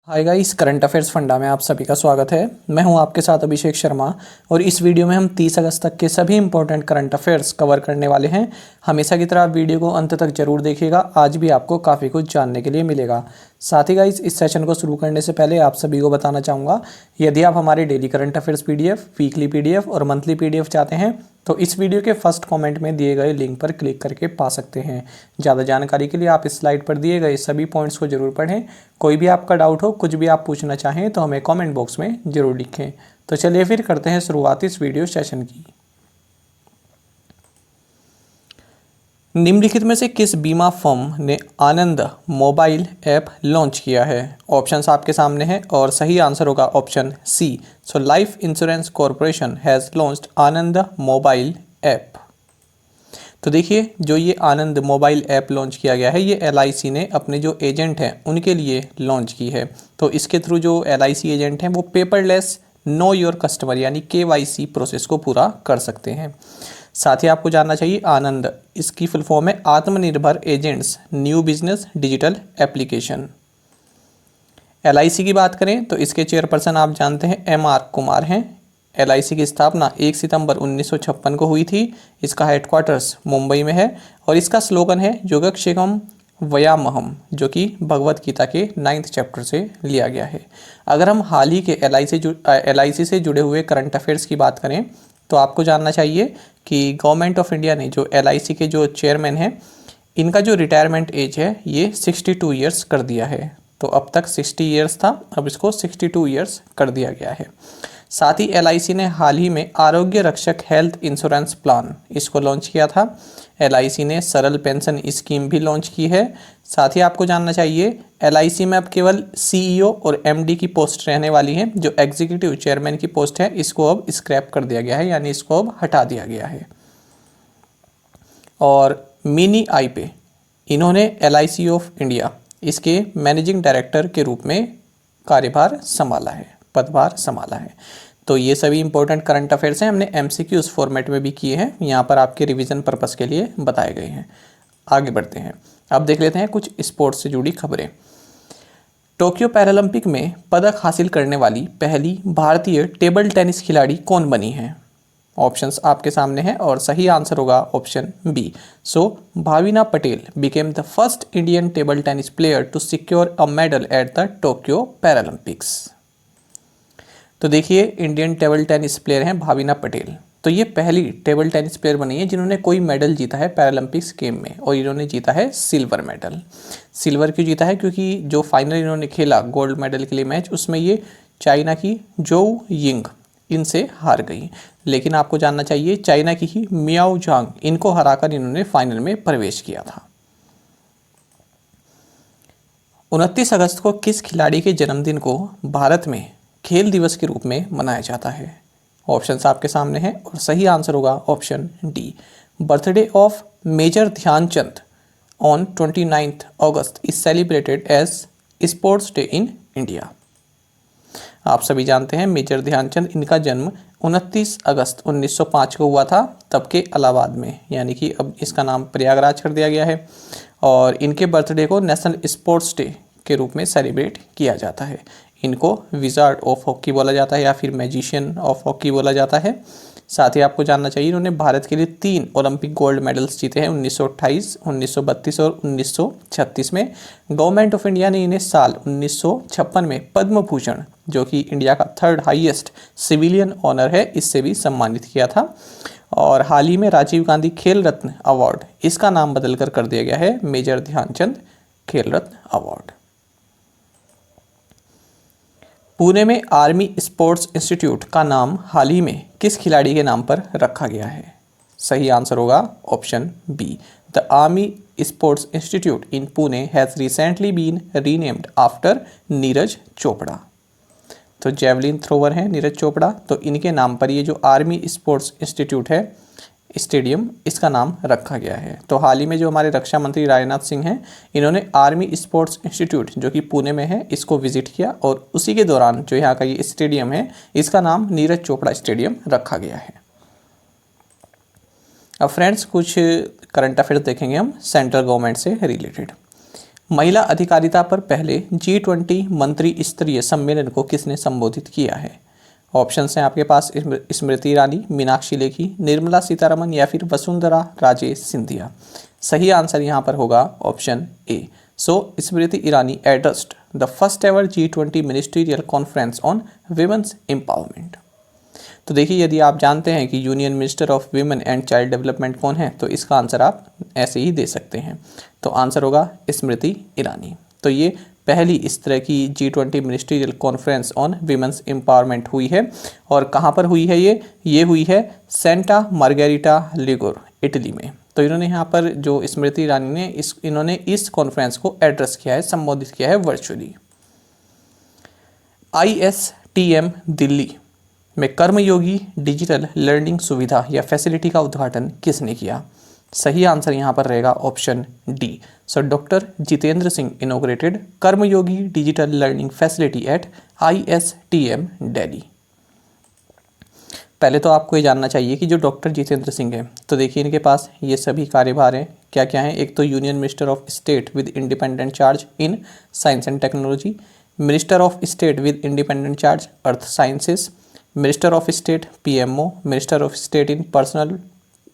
Hi guys, current affairs funda में आप सभी का स्वागत है। मैं हूं आपके साथ अभिषेक शर्मा और इस वीडियो में हम 30 अगस्त तक के सभी इंपॉर्टेंट करंट अफेयर्स कवर करने वाले हैं। हमेशा की तरह आप वीडियो को अंत तक जरूर देखिएगा, आज भी आपको काफ़ी कुछ जानने के लिए मिलेगा। साथ ही गाइस, इस सेशन को शुरू करने से पहले आप सभी को बताना चाहूँगा, यदि आप हमारे daily current affairs PDF, weekly PDF और मंथली पीडीएफ चाहते हैं तो इस वीडियो के फर्स्ट कमेंट में दिए गए लिंक पर क्लिक करके पा सकते हैं। ज़्यादा जानकारी के लिए आप इस स्लाइड पर दिए गए सभी पॉइंट्स को जरूर पढ़ें। कोई भी आपका डाउट हो, कुछ भी आप पूछना चाहें तो हमें कमेंट बॉक्स में ज़रूर लिखें। तो चलिए फिर करते हैं शुरुआत इस वीडियो सेशन की। निम्नलिखित में से किस बीमा फर्म ने आनंद मोबाइल ऐप लॉन्च किया है? ऑप्शंस आपके सामने हैं और सही आंसर होगा option C. So life insurance corporation has launched Anand mobile app. तो देखिए, जो ये आनंद मोबाइल ऐप लॉन्च किया गया है, ये LIC ने अपने जो एजेंट हैं उनके लिए लॉन्च की है। तो इसके थ्रू जो LIC एजेंट हैं वो पेपरलेस नो योर कस्टमर यानी KYC प्रोसेस को पूरा कर सकते हैं। साथ ही आपको जानना चाहिए, आनंद इसकी फुल फॉर्म है आत्मनिर्भर agents new business digital application. LIC की बात करें तो इसके चेयरपर्सन आप जानते हैं MR कुमार हैं। LIC की स्थापना 1 सितंबर 1956 को हुई थी। इसका हेडक्वार्टर्स मुंबई में है और इसका स्लोगन है योगक्षेमम व्यायामहम, जो कि भगवत गीता के 9th चैप्टर से लिया गया है। अगर हम हाल ही के LIC से जुड़े हुए करंट अफेयर्स की बात करें तो आपको जानना चाहिए कि गवर्नमेंट ऑफ इंडिया ने जो LIC के जो चेयरमैन हैं, इनका जो रिटायरमेंट एज है ये 62 ईयर्स कर दिया है। तो अब तक 60 ईयर्स था, अब इसको 62 ईयर्स कर दिया गया है। साथ ही LIC ने हाल ही में आरोग्य रक्षक हेल्थ इंश्योरेंस प्लान इसको लॉन्च किया था। LIC ने सरल पेंशन स्कीम भी लॉन्च की है। साथ ही आपको जानना चाहिए, LIC में अब केवल CEO और MD की पोस्ट रहने वाली है। जो एग्जीक्यूटिव चेयरमैन की पोस्ट है इसको अब स्क्रैप कर दिया गया है, यानी इसको अब हटा दिया गया है। और मिनी आई पे इन्होंने LIC ऑफ इंडिया इसके मैनेजिंग डायरेक्टर के रूप में कार्यभार संभाला है, पदभार संभाला है। तो ये सभी इंपॉर्टेंट करंट अफेयर्स हैं, हमने MCQs फॉर्मेट में भी किए हैं, यहाँ पर आपके रिवीजन पर्पस के लिए बताए गए हैं। आगे बढ़ते हैं, अब देख लेते हैं कुछ स्पोर्ट्स से जुड़ी खबरें। टोक्यो पैरालंपिक में पदक हासिल करने वाली पहली भारतीय टेबल टेनिस खिलाड़ी कौन बनी है? ऑप्शंस आपके सामने हैं और सही आंसर होगा option B. So Bhavina Patel became the first Indian table tennis player to secure a medal at the Tokyo Paralympics. तो देखिए, इंडियन टेबल टेनिस प्लेयर हैं भाविना पटेल। तो ये पहली टेबल टेनिस प्लेयर बनी है जिन्होंने कोई मेडल जीता है पैरालंपिक्स गेम में, और इन्होंने जीता है सिल्वर मेडल। सिल्वर क्यों जीता है? क्योंकि जो फाइनल इन्होंने खेला गोल्ड मेडल के लिए मैच, उसमें ये चाइना की जोउ यिंग इनसे हार गई। लेकिन आपको जानना चाहिए, चाइना की ही मियाओ झांग इनको हराकर इन्होंने फाइनल में प्रवेश किया था। 29 अगस्त को किस खिलाड़ी के जन्मदिन को भारत में खेल दिवस के रूप में मनाया जाता है? ऑप्शंस आपके सामने हैं और सही आंसर होगा option D. Birthday of major Dhyan Chand on 29 August is celebrated as sports day in India. आप सभी जानते हैं मेजर ध्यानचंद, इनका जन्म 29 अगस्त 1905 को हुआ था, तब के इलाहाबाद में, यानी कि अब इसका नाम प्रयागराज कर दिया गया है। और इनके बर्थडे को नेशनल स्पोर्ट्स डे के रूप में सेलिब्रेट किया जाता है। इनको विजार्ड ऑफ हॉकी बोला जाता है या फिर मैजिशियन ऑफ हॉकी बोला जाता है। साथ ही आपको जानना चाहिए, इन्होंने भारत के लिए 3 ओलंपिक गोल्ड मेडल्स जीते हैं, 1928, 1932 और 1936 में। गवर्नमेंट ऑफ इंडिया ने इन्हें साल 1956 में पद्म भूषण, जो कि इंडिया का 3rd हाईएस्ट सिविलियन ऑनर है, इससे भी सम्मानित किया था। और हाल ही में राजीव गांधी खेल रत्न अवार्ड, इसका नाम बदलकर कर दिया गया है मेजर ध्यानचंद खेल रत्न अवार्ड। पुणे में आर्मी स्पोर्ट्स इंस्टीट्यूट का नाम हाल ही में किस खिलाड़ी के नाम पर रखा गया है? सही आंसर होगा option B. The army sports institute in Pune has recently been renamed after Neeraj Chopra. तो जेवलिन थ्रोवर हैं नीरज चोपड़ा, तो इनके नाम पर ये जो आर्मी स्पोर्ट्स इंस्टीट्यूट है स्टेडियम, इसका नाम रखा गया है। तो हाल ही में जो हमारे रक्षा मंत्री राजनाथ सिंह हैं, इन्होंने आर्मी स्पोर्ट्स इंस्टीट्यूट जो कि पुणे में है इसको विजिट किया, और उसी के दौरान जो यहाँ का ये स्टेडियम है इसका नाम नीरज चोपड़ा स्टेडियम रखा गया है। अब फ्रेंड्स, कुछ करंट अफेयर्स देखेंगे हम सेंट्रल गवर्नमेंट से रिलेटेड। महिला अधिकारिता पर पहले G20 मंत्री स्तरीय सम्मेलन को किसने संबोधित किया है? ऑप्शंस हैं आपके पास स्मृति ईरानी, मीनाक्षी लेखी, निर्मला सीतारमन या फिर वसुंधरा राजे सिंधिया। सही आंसर यहाँ पर होगा option A. So Smriti Irani addressed the first ever G20 ministerial conference on women's empowerment. तो देखिए, यदि आप जानते हैं कि union minister of women and child development कौन है, तो इसका आंसर आप ऐसे ही दे सकते हैं। तो आंसर होगा स्मृति ईरानी। तो ये पहली इस तरह की G20 ministerial conference on women's empowerment हुई है। और कहाँ पर हुई है ये हुई है सेंटा मार्गेरिटा लिगुर, इटली में। तो इन्होंने यहाँ पर जो स्मृति ईरानी ने इन्होंने इस कॉन्फ्रेंस को एड्रेस किया है, संबोधित किया है वर्चुअली। ISTM दिल्ली में कर्मयोगी डिजिटल लर्निंग सुविधा या फैसिलिटी का उद्घाटन किसने किया? सही आंसर यहाँ पर रहेगा option D. So doctor Jitendra Singh inaugurated कर्मयोगी digital learning facility eight ISTM Delhi. पहले तो आपको ये जानना चाहिए कि जो डॉक्टर जितेंद्र सिंह है, तो देखिए इनके पास ये सभी कार्यभार हैं, क्या क्या हैं। एक तो union minister of state with independent charge in science and technology, minister of state with independent charge earth sciences, minister of state PMO, minister of state in personnel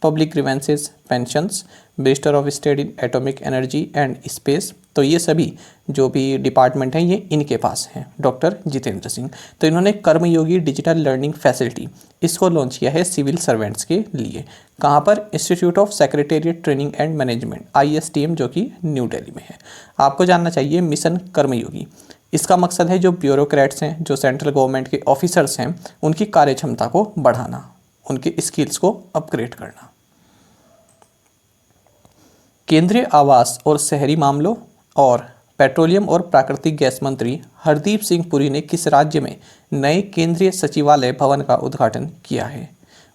public grievances pensions, minister of state in atomic energy and space. तो ये सभी जो भी department हैं ये इनके पास हैं, doctor Jitendra Singh. तो इन्होंने कर्मयोगी डिजिटल लर्निंग फैसिलिटी इसको लॉन्च किया है सिविल सर्वेंट्स के लिए। कहाँ पर? Institute of secretariat training and management ISTM, जो कि न्यू दिल्ली में है। आपको जानना चाहिए मिशन कर्मयोगी, इसका मकसद है जो ब्यूरोक्रेट्स हैं, जो सेंट्रल गवर्नमेंट के ऑफिसर्स हैं, उनकी कार्य क्षमता को बढ़ाना, उनके स्किल्स को अपग्रेड करना। केंद्रीय आवास और शहरी मामलों और पेट्रोलियम और प्राकृतिक गैस मंत्री हरदीप सिंह पुरी ने किस राज्य में नए केंद्रीय सचिवालय भवन का उद्घाटन किया है?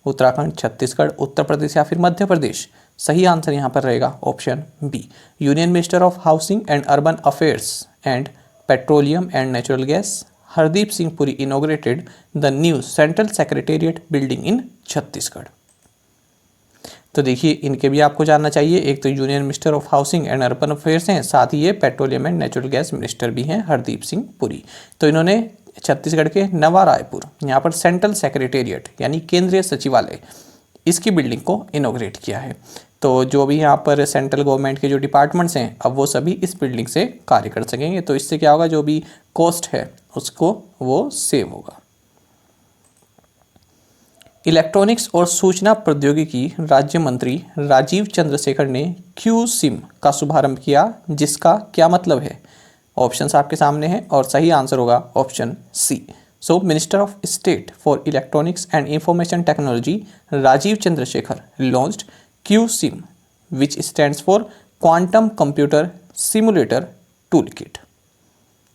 उत्तराखंड, छत्तीसगढ़, उत्तर प्रदेश या फिर मध्य प्रदेश। सही आंसर यहाँ पर रहेगा option B. Union minister of housing and urban affairs and petroleum and natural gas Hardeep Singh Puri inaugurated the new central secretariat building in Chhattisgarh. तो देखिए इनके भी आपको जानना चाहिए, एक तो union minister of housing and urban affairs हैं, साथ ही ये petroleum and natural gas minister भी हैं हरदीप सिंह पुरी। तो इन्होंने छत्तीसगढ़ के नवा रायपुर यहाँ पर सेंट्रल सेक्रेटेरिएट यानी केंद्रीय सचिवालय इसकी बिल्डिंग को इनॉग्रेट किया है। तो जो भी यहाँ पर सेंट्रल गवर्नमेंट के जो डिपार्टमेंट्स हैं, अब वो सभी इस बिल्डिंग से कार्य कर सकेंगे। तो इससे क्या होगा, जो भी कॉस्ट है उसको वो सेव होगा। इलेक्ट्रॉनिक्स और सूचना प्रौद्योगिकी राज्य मंत्री राजीव चंद्रशेखर ने क्यू सिम का शुभारंभ किया, जिसका क्या मतलब है? ऑप्शंस आपके सामने हैं और सही आंसर होगा option C. So minister of state for electronics and information technology Rajeev Chandrasekhar launched Q sim which stands for quantum computer simulator tool kit.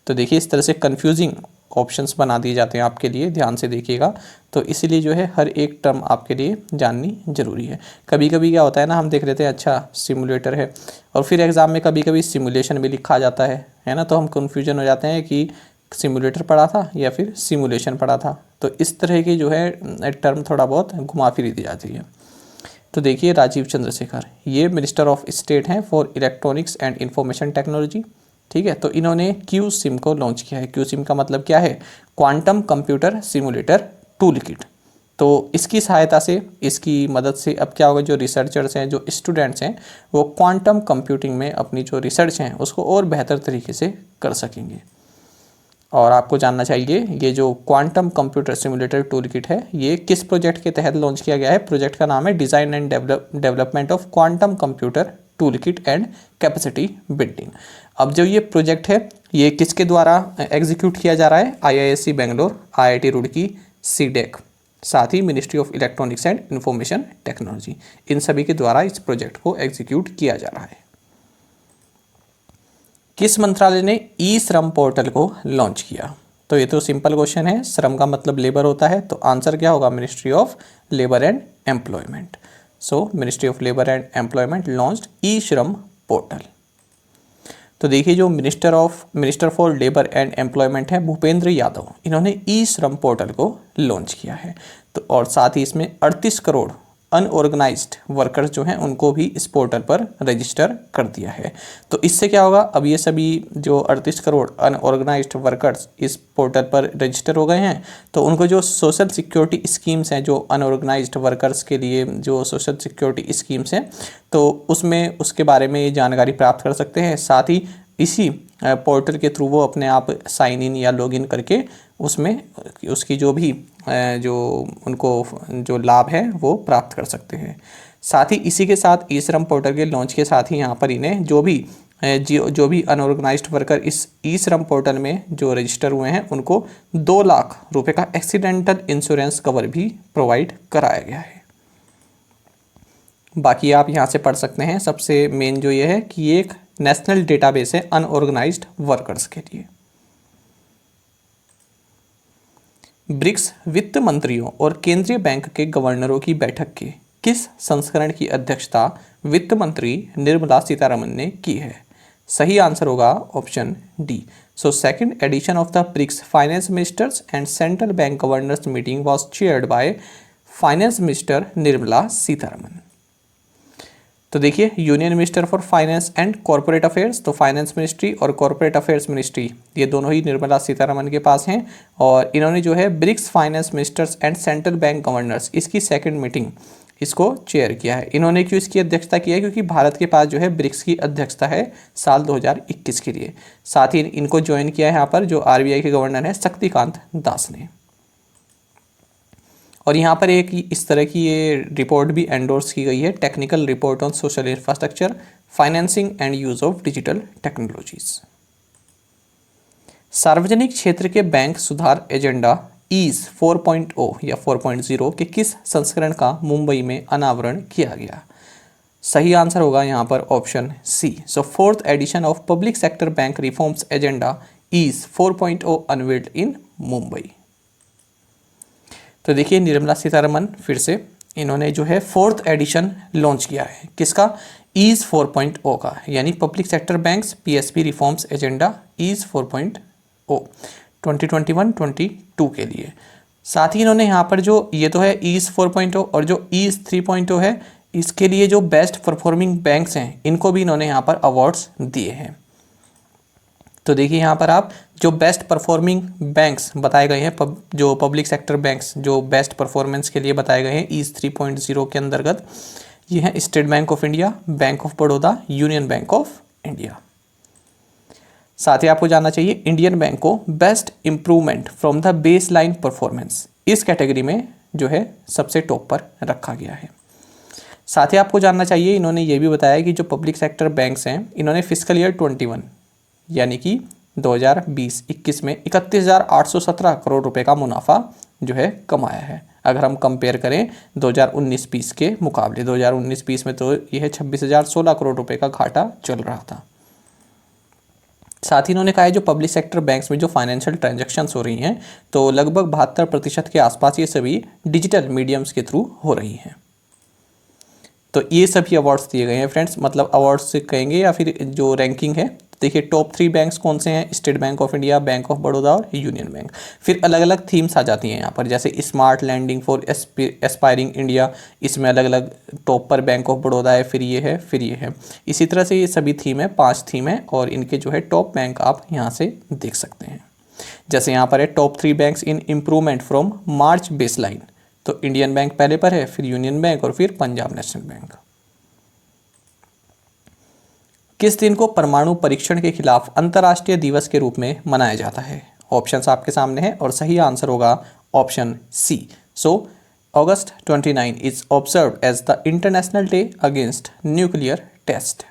तो देखिए इस तरह से कंफ्यूजिंग ऑप्शंस बना दिए जाते हैं आपके लिए, ध्यान से देखिएगा। तो इसीलिए जो है हर एक टर्म आपके लिए जाननी जरूरी है। कभी कभी क्या होता है ना, हम देख लेते हैं अच्छा सिमुलेटर है और फिर एग्जाम में कभी कभी सिमुलेशन भी लिखा जाता है ना, तो हम कन्फ्यूजन हो जाते हैं कि सिमुलेटर पढ़ा था या फिर सिमुलेशन पढ़ा था। तो इस तरह की जो है टर्म थोड़ा बहुत घुमा फिरी दी जाती है। तो देखिए राजीव चंद्रशेखर ये मिनिस्टर ऑफ स्टेट हैं for electronics and information technology, ठीक है। तो इन्होंने क्यू सिम को लॉन्च किया है। क्यू सिम का मतलब क्या है? Quantum computer simulator tool kit. तो इसकी सहायता से, इसकी मदद से अब क्या होगा, जो रिसर्चर्स हैं, जो स्टूडेंट्स हैं, वो क्वांटम कंप्यूटिंग में अपनी जो रिसर्च हैं उसको और बेहतर तरीके से कर सकेंगे। और आपको जानना चाहिए ये जो quantum computer simulator tool kit है ये किस प्रोजेक्ट के तहत लॉन्च किया गया है? प्रोजेक्ट का नाम है design and development of quantum computer tool kit and capacity building. अब जो ये प्रोजेक्ट है ये किसके द्वारा एग्जीक्यूट किया जा रहा है? IISc Bangalore, IIT Roorkee, CDEC, साथ ही ministry of electronics and information technology, इन सभी के द्वारा इस प्रोजेक्ट को एग्जीक्यूट किया जा रहा है। किस मंत्रालय ने ई श्रम पोर्टल को लॉन्च किया? तो ये तो सिंपल क्वेश्चन है, श्रम का मतलब लेबर होता है, तो आंसर क्या होगा? Ministry of labour and employment. So ministry of labour and employment launched e Shram portal. तो देखिए जो minister for labour and employment है भूपेंद्र यादव, इन्होंने ई श्रम पोर्टल को लॉन्च किया है। तो और साथ ही इसमें 38 करोड़ अनऑर्गेनाइज्ड वर्कर्स जो हैं उनको भी इस पोर्टल पर रजिस्टर कर दिया है। तो इससे क्या होगा, अब ये सभी जो 38 करोड़ अनऑर्गेनाइज्ड वर्कर्स इस पोर्टल पर रजिस्टर हो गए हैं, तो उनको जो सोशल सिक्योरिटी स्कीम्स हैं, जो अनऑर्गेनाइज्ड वर्कर्स के लिए जो सोशल सिक्योरिटी स्कीम्स हैं, तो उसमें उसके बारे में ये जानकारी प्राप्त कर सकते हैं। साथ ही इसी पोर्टल के थ्रू वो अपने आप साइन इन या लॉगिन करके उसमें उसकी जो भी जो उनको जो लाभ है वो प्राप्त कर सकते हैं। साथ ही इसी के साथ ई श्रम पोर्टल के लॉन्च के साथ ही यहाँ पर इन्हें जो भी अनऑर्गेनाइज्ड वर्कर इस ई श्रम पोर्टल में जो रजिस्टर हुए हैं उनको 2 लाख रुपए का एक्सीडेंटल इंश्योरेंस कवर भी प्रोवाइड कराया गया है। बाकी आप यहाँ से पढ़ सकते हैं, सबसे मेन जो ये है कि ये एक नेशनल डेटाबेस है अनऑर्गेनाइज्ड वर्कर्स के लिए। ब्रिक्स वित्त मंत्रियों और केंद्रीय बैंक के गवर्नरों की बैठक के किस संस्करण की अध्यक्षता वित्त मंत्री निर्मला सीतारमण ने की है? सही आंसर होगा option D. So second edition of the BRICS finance ministers and central bank governors meeting was chaired by finance minister Nirmala Sitharaman. तो देखिए, union minister for finance and corporate affairs, तो फाइनेंस मिनिस्ट्री और कॉर्पोरेट अफेयर्स मिनिस्ट्री ये दोनों ही निर्मला सीतारमण के पास हैं। और इन्होंने जो है BRICS finance ministers and central bank governors इसकी सेकंड मीटिंग इसको चेयर किया है। इन्होंने क्यों इसकी अध्यक्षता की है? क्योंकि भारत के पास जो है ब्रिक्स की अध्यक्षता है साल 2021 के लिए। साथ ही इनको ज्वाइन किया है यहाँ पर जो RBI के गवर्नर है शक्तिकांत दास ने। और यहाँ पर एक इस तरह की ये रिपोर्ट भी एंडोर्स की गई है, technical report on social infrastructure financing and use of digital technologies. सार्वजनिक क्षेत्र के बैंक सुधार एजेंडा ईज 4.0 या 4.0 के किस संस्करण का मुंबई में अनावरण किया गया? सही आंसर होगा यहाँ पर option C. So 4th edition of public sector bank reforms agenda EASE 4.0 unveiled in Mumbai. तो देखिए, निर्मला सीतारमण फिर से इन्होंने जो है 4th एडिशन लॉन्च किया है किसका? ईज 4.0 का, यानी public sector banks PSB reforms agenda EASE 4.0 2021-22 के लिए। साथ ही इन्होंने यहाँ पर जो ये तो है ईज 4.0 और जो ईज 3.0 है इसके लिए जो बेस्ट परफॉर्मिंग बैंक्स हैं इनको भी इन्होंने यहाँ पर अवार्ड्स दिए हैं। तो देखिए, यहाँ पर आप जो बेस्ट परफॉर्मिंग बैंक्स बताए गए हैं, जो पब्लिक सेक्टर बैंक्स जो बेस्ट परफॉर्मेंस के लिए बताए गए हैं ईज 3.0 के अंतर्गत, ये है state bank of India, bank of Baroda, union bank of India. साथ ही आपको जानना चाहिए इंडियन बैंक को best improvement from the base line performance इस कैटेगरी में जो है सबसे टॉप पर रखा गया है। साथ ही आपको जानना चाहिए, इन्होंने ये भी बताया कि जो पब्लिक सेक्टर बैंक्स हैं इन्होंने फिस्कल ईयर 21 यानी कि 2020-21 में 31,817 करोड़ रुपए का मुनाफा जो है कमाया है। अगर हम कंपेयर करें 2019-20 के मुकाबले, 2019-20 में तो यह 26,016 करोड़ रुपए का घाटा चल रहा था। साथ ही इन्होंने कहा है जो पब्लिक सेक्टर बैंक्स में जो फाइनेंशियल ट्रांजैक्शंस हो रही हैं तो लगभग 72% के आसपास ये सभी डिजिटल मीडियम्स के थ्रू हो रही हैं। तो ये सभी अवार्ड्स दिए गए हैं फ्रेंड्स, मतलब अवार्ड्स कहेंगे या फिर जो रैंकिंग है। देखिए, टॉप 3 बैंक्स कौन से हैं? State bank of India, bank of Baroda और यूनियन बैंक। फिर अलग अलग थीम्स आ जाती हैं यहाँ पर, जैसे smart lending for aspiring India, इसमें अलग अलग टॉप पर बैंक ऑफ बड़ौदा है, फिर ये है, फिर ये है। इसी तरह से ये सभी थीम है, 5 थीम है और इनके जो है टॉप बैंक आप यहाँ से देख सकते हैं। जैसे यहाँ पर है top 3 banks in improvement from March base line, तो इंडियन बैंक पहले पर है, फिर यूनियन बैंक और फिर पंजाब नेशनल बैंक। किस दिन को परमाणु परीक्षण के खिलाफ अंतर्राष्ट्रीय दिवस के रूप में मनाया जाता है? ऑप्शंस आपके सामने हैं और सही आंसर होगा option C. So August 29 is observed as the international day against nuclear test.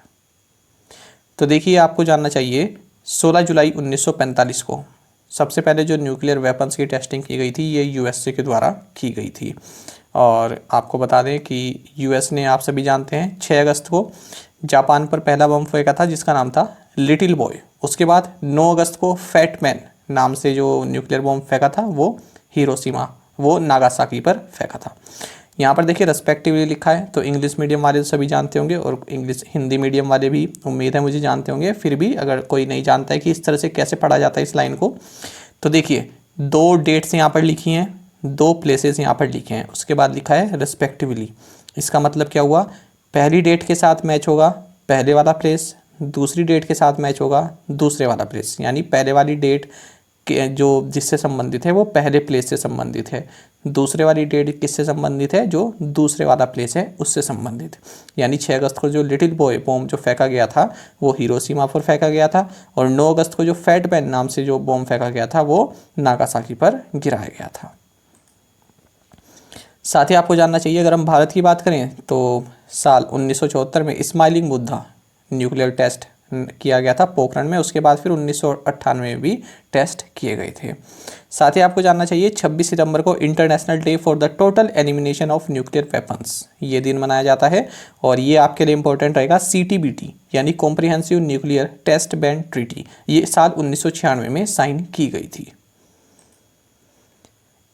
तो देखिए, आपको जानना चाहिए 16 जुलाई 1945 को सबसे पहले जो न्यूक्लियर वेपन्स की टेस्टिंग की गई थी ये USA के द्वारा की गई थी। और आपको बता दें कि US ने, आप सभी जानते हैं, 6 अगस्त को जापान पर पहला बम फेंका था जिसका नाम था लिटिल बॉय। उसके बाद 9 अगस्त को फैट मैन नाम से जो न्यूक्लियर बम फेंका था वो हिरोशिमा, वो नागासाकी पर फेंका था। यहाँ पर देखिए रेस्पेक्टिवली लिखा है, तो इंग्लिश मीडियम वाले तो सभी जानते होंगे और हिंदी मीडियम वाले भी उम्मीद है मुझे जानते होंगे। फिर भी अगर कोई नहीं जानता है कि इस तरह से कैसे पढ़ा जाता है इस लाइन को, तो देखिए 2 डेट्स यहाँ पर लिखी हैं, दो प्लेसेस यहाँ पर लिखे हैं, उसके बाद लिखा है रिस्पेक्टिवली। इसका मतलब क्या हुआ, पहली डेट के साथ मैच होगा पहले वाला प्लेस, दूसरी डेट के साथ मैच होगा दूसरे वाला प्लेस, यानी पहले वाली डेट के जो जिससे संबंधित है वो पहले प्लेस से संबंधित है, दूसरे वाली डेट किससे संबंधित है, जो दूसरे वाला प्लेस है उससे संबंधित। यानी 6 अगस्त को जो लिटिल बॉय बॉम्ब जो फेंका गया था वो हिरोशिमा पर फेंका गया था, और 9 अगस्त को जो फैट मैन नाम से जो बॉम्ब फेंका गया था वो नागासाकी पर गिराया गया था। साथ ही आपको जानना चाहिए, अगर हम भारत की बात करें तो साल 1974 में स्माइलिंग बुद्धा न्यूक्लियर टेस्ट किया गया था पोखरण में, उसके बाद फिर 1998 में भी टेस्ट किए गए थे। साथ ही आपको जानना चाहिए 26 सितंबर को international day for the total elimination of nuclear weapons ये दिन मनाया जाता है, और ये आपके लिए इंपॉर्टेंट रहेगा। CTBT यानी comprehensive nuclear test ban treaty, ये साल 1996 में साइन की गई थी।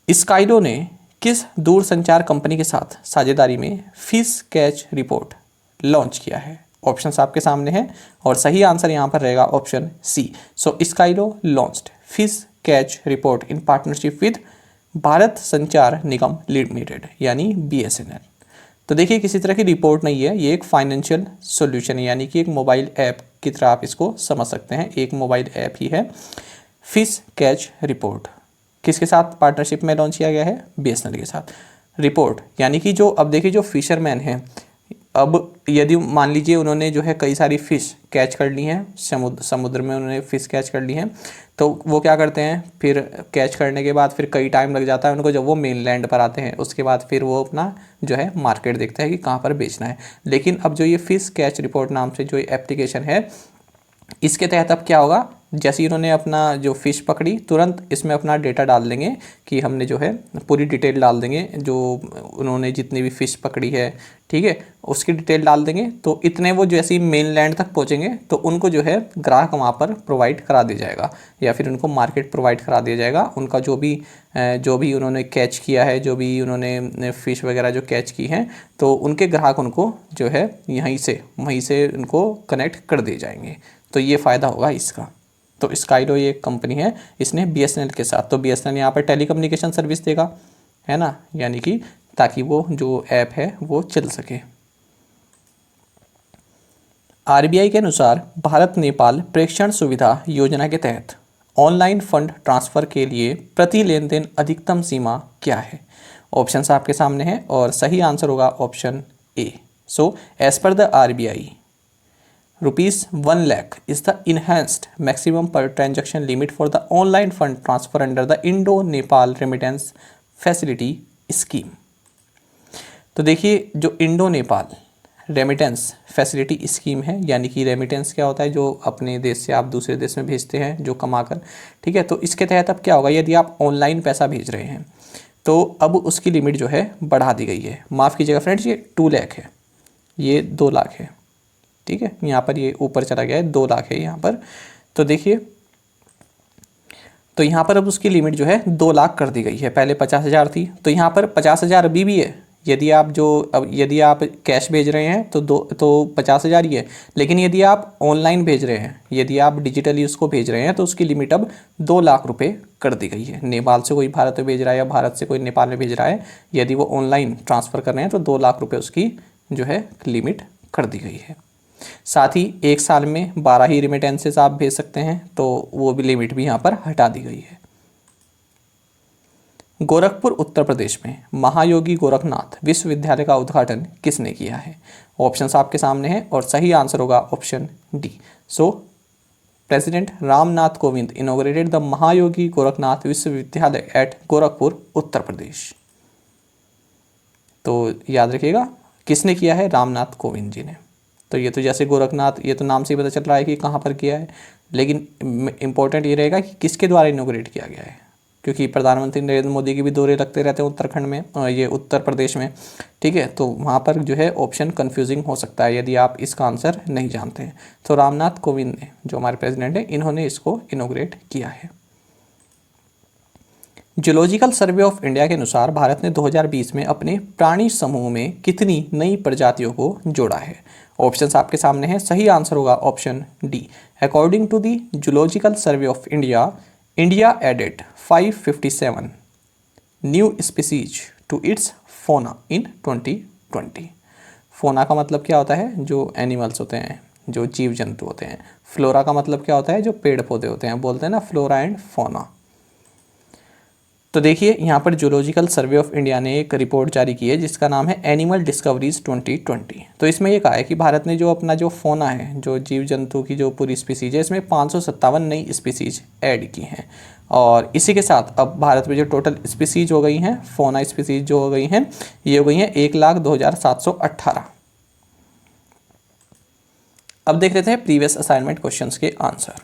स्काइडो ने किस दूरसंचार कंपनी के साथ साझेदारी में फिश कैच रिपोर्ट लॉन्च किया है? ऑप्शंस आपके सामने हैं, और सही आंसर यहाँ पर रहेगा option C. So Skydo launched fish catch report in partnership with Bharat Sanchar Nigam limited यानी BSNL। तो देखिए, किसी तरह की रिपोर्ट नहीं है, ये एक फाइनेंशियल सॉल्यूशन है, यानी कि एक मोबाइल ऐप की तरह आप इसको समझ सकते हैं, एक मोबाइल ऐप ही है। फिश कैच रिपोर्ट किसके साथ पार्टनरशिप में लॉन्च किया गया है? BSNL के साथ। रिपोर्ट यानी कि जो, अब देखिए जो फिशरमैन हैं, अब यदि मान लीजिए उन्होंने जो है कई सारी फ़िश कैच कर ली हैं, समुद्र में उन्होंने फ़िश कैच कर ली हैं, तो वो क्या करते हैं, फिर कैच करने के बाद फिर कई टाइम लग जाता है उनको, जब वो मेनलैंड पर आते हैं उसके बाद फिर वो अपना जो है मार्केट देखता है कि कहाँ पर बेचना है। लेकिन अब जो ये फ़िश कैच रिपोर्ट नाम से जो एप्लीकेशन है, इसके तहत अब क्या होगा, जैसे इन्होंने अपना जो फ़िश पकड़ी तुरंत इसमें अपना डेटा डाल देंगे कि हमने जो है पूरी डिटेल डाल देंगे, जो उन्होंने जितनी भी फ़िश पकड़ी है, ठीक है, उसकी डिटेल डाल देंगे। तो इतने वो जैसे ही मेनलैंड तक पहुंचेंगे तो उनको जो है ग्राहक वहाँ पर प्रोवाइड करा दिया जाएगा, या फिर उनको मार्केट प्रोवाइड करा दिया जाएगा। उनका जो भी उन्होंने कैच किया है, जो भी उन्होंने फ़िश वगैरह जो कैच की हैं, तो उनके ग्राहक उनको जो है वहीं से उनको कनेक्ट कर दिए जाएंगे। तो ये फ़ायदा होगा इसका। तो स्काइडो ये एक कंपनी है, इसने BSNL के साथ, तो BSNL यहाँ पर टेलीकम्युनिकेशन सर्विस देगा, है ना, यानी कि ताकि वो जो ऐप है वो चल सके। RBI के अनुसार भारत नेपाल प्रेषण सुविधा योजना के तहत ऑनलाइन फंड ट्रांसफ़र के लिए प्रति लेन देन अधिकतम सीमा क्या है? ऑप्शंस आपके सामने हैं, और सही आंसर होगा option A. So as per the RBI ₹1 lakh is the enhanced maximum per transaction limit for the online fund transfer under the Indo-Nepal Remittance Facility Scheme। तो देखिए, जो Indo Nepal remittance facility scheme है, यानी कि remittance क्या होता है, जो अपने देश से आप दूसरे देश में भेजते हैं जो कमाकर, ठीक है। तो इसके तहत अब क्या होगा, यदि आप ऑनलाइन पैसा भेज रहे हैं तो अब उसकी लिमिट जो है बढ़ा दी गई है। माफ़ कीजिएगा फ्रेंड्स, ये 2 लाख है, ये 2 लाख है, ठीक है, यहाँ पर ये ऊपर चला गया है, 2 लाख है यहाँ पर। तो देखिए, तो यहाँ पर अब उसकी लिमिट जो है 2 लाख कर दी गई है, पहले 50,000 थी, तो यहाँ पर 50,000 अभी भी है। यदि आप कैश भेज रहे हैं तो 50,000 ही है, लेकिन यदि आप ऑनलाइन भेज रहे हैं, यदि आप डिजिटली उसको भेज रहे हैं, तो उसकी लिमिट अब 2 लाख रुपए कर दी गई है। नेपाल से कोई भारत में भेज रहा है या भारत से कोई नेपाल में भेज रहा है, यदि वो ऑनलाइन ट्रांसफ़र कर रहे हैं तो 2 लाख रुपये उसकी जो है लिमिट कर दी गई है। साथ ही एक साल में 12 ही रिमिटेंसेस आप भेज सकते हैं, तो वो भी लिमिट भी यहाँ पर हटा दी गई है। गोरखपुर उत्तर प्रदेश में महायोगी गोरखनाथ विश्वविद्यालय का उद्घाटन किसने किया है? ऑप्शंस आपके सामने हैं, और सही आंसर होगा option D. So president Ramnath Kovind inaugurated the महायोगी गोरखनाथ विश्वविद्यालय एट गोरखपुर उत्तर प्रदेश। तो याद रखिएगा, किसने किया है? रामनाथ कोविंद जी ने। तो ये तो जैसे गोरखनाथ, ये तो नाम से ही पता चल रहा है कि कहाँ पर किया है, लेकिन इम्पोर्टेंट ये रहेगा कि किसके द्वारा इनॉग्रेट किया गया है, क्योंकि प्रधानमंत्री नरेंद्र मोदी के भी दौरे लगते रहते हैं उत्तराखंड में, ये उत्तर प्रदेश में, ठीक है। तो वहाँ पर जो है ऑप्शन कंफ्यूजिंग हो सकता है यदि आप इसका आंसर नहीं जानते हैं। तो रामनाथ कोविंद ने, जो हमारे प्रेसिडेंट हैं, इन्होंने इसको इनॉग्रेट किया है। जूलॉजिकल सर्वे ऑफ इंडिया के अनुसार भारत ने 2020 में अपने प्राणी समूह में कितनी नई प्रजातियों को जोड़ा है? ऑप्शंस आपके सामने हैं, सही आंसर होगा option D. According to the zoological survey of India, India added 557 new species to its fauna in 2020। फोना का मतलब क्या होता है, जो एनिमल्स होते हैं, जो जीव जंतु होते हैं। फ्लोरा का मतलब क्या होता है, जो पेड़ पौधे होते हैं, बोलते हैं ना फ्लोरा एंड फोना। तो देखिए यहाँ पर जूलॉजिकल सर्वे ऑफ इंडिया ने एक रिपोर्ट जारी की है जिसका नाम है एनिमल डिस्कवरीज 2020। तो इसमें ये कहा है कि भारत ने जो अपना जो फोना है, जो जीव जंतु की जो पूरी स्पीसीज है, इसमें 557 नई स्पीसीज ऐड की हैं। और इसी के साथ अब भारत में जो टोटल स्पीसीज हो गई हैं, फोना स्पीसीज जो हो गई हैं, ये हो गई हैं 1,02,718। अब देख लेते हैं प्रीवियस असाइनमेंट क्वेश्चंस के answer.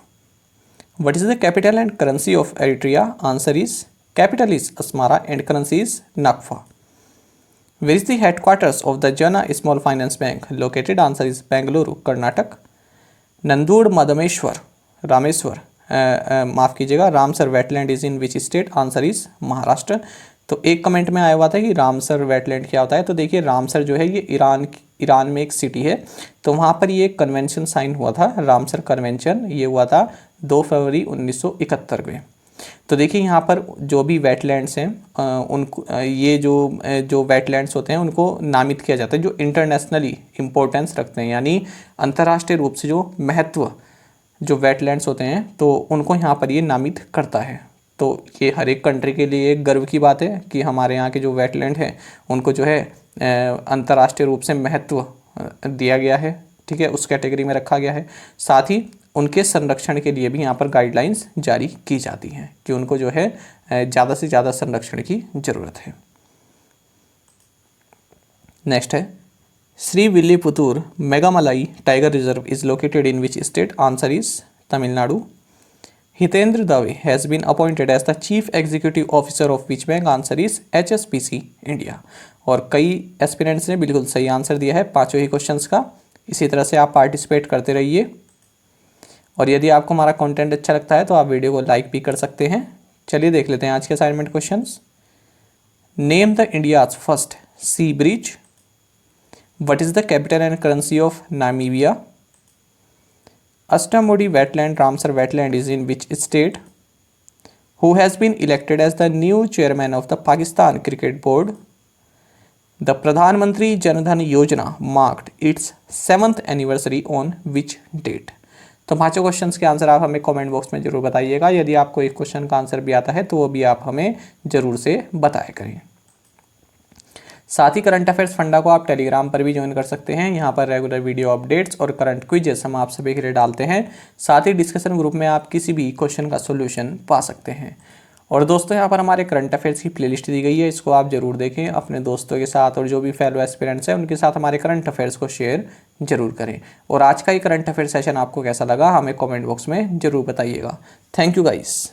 What is the capital and currency of Eritrea? Answer is capital is Asmara and currency is Nakfa. Where is the headquarters of the Jana Small Finance Bank located? Answer is Bengaluru, Karnataka. Nandur Madameshwar Rameshwar माफ़ कीजिएगा, Ramsar wetland is in which state? Answer is Maharashtra. तो एक comment में आया हुआ था कि Ramsar wetland क्या होता है। तो देखिए रामसर जो है ये ईरान में एक सिटी है। तो वहाँ पर ये कन्वेंशन साइन हुआ था, रामसर कन्वेंशन, ये हुआ था 2 फरवरी 1971 में। तो देखिए यहाँ पर जो भी वेटलैंड्स हैं उनको ये जो वेटलैंड्स होते हैं उनको नामित किया जाता है जो इंटरनेशनली इम्पोर्टेंस रखते हैं, यानी अंतर्राष्ट्रीय रूप से जो महत्व जो वेटलैंड्स होते हैं तो उनको यहाँ पर ये नामित करता है। तो ये हर एक कंट्री के लिए एक गर्व की बात है कि हमारे यहाँ के जो वेटलैंड हैं उनको जो है अंतर्राष्ट्रीय रूप से महत्व दिया गया है, ठीक है, उस कैटेगरी में रखा गया है। साथ ही उनके संरक्षण के लिए भी यहाँ पर गाइडलाइंस जारी की जाती हैं कि उनको जो है ज़्यादा से ज़्यादा संरक्षण की ज़रूरत है। नेक्स्ट है Shri Villiputhur Meghamalai tiger reserve is located in which state? Answer is Tamil Nadu. Hitendra Dave has been appointed as the chief executive officer of which bank? Answer is HSBC India. और कई एस्पिरेंट्स ने बिल्कुल सही आंसर दिया है पाँचों ही क्वेश्चंस का। इसी तरह से आप पार्टिसिपेट करते रहिए और यदि आपको हमारा कंटेंट अच्छा लगता है तो आप वीडियो को लाइक भी कर सकते हैं। चलिए देख लेते हैं आज के assignment questions. Name the India's first sea bridge. What is the capital and currency of Namibia? Astamodi wetland, Ramsar wetland is in which state? Who has been elected as the new chairman of the Pakistan Cricket Board? The Pradhan Mantri Jan Dhan Yojana marked its 7th anniversary on which date? तो पांचों questions के answer आप हमें comment box में जरूर बताइएगा। यदि आपको एक क्वेश्चन का आंसर भी आता है तो वो भी आप हमें जरूर से बताया करें। साथ ही करंट अफेयर्स फंडा को आप टेलीग्राम पर भी ज्वाइन कर सकते हैं। यहाँ पर रेगुलर वीडियो अपडेट्स और करंट क्विजेस हम आप सभी के लिए डालते हैं। साथ ही डिस्कशन ग्रुप में आप किसी भी क्वेश्चन का सोल्यूशन पा सकते हैं। और दोस्तों यहाँ पर हमारे करंट अफेयर्स की प्लेलिस्ट दी गई है, इसको आप जरूर देखें अपने दोस्तों के साथ और जो भी फेलो एस्पिरेंट्स हैं उनके साथ हमारे करंट अफेयर्स को शेयर जरूर करें। और आज का ही करंट अफेयर सेशन आपको कैसा लगा हमें कमेंट बॉक्स में जरूर बताइएगा। Thank you guys.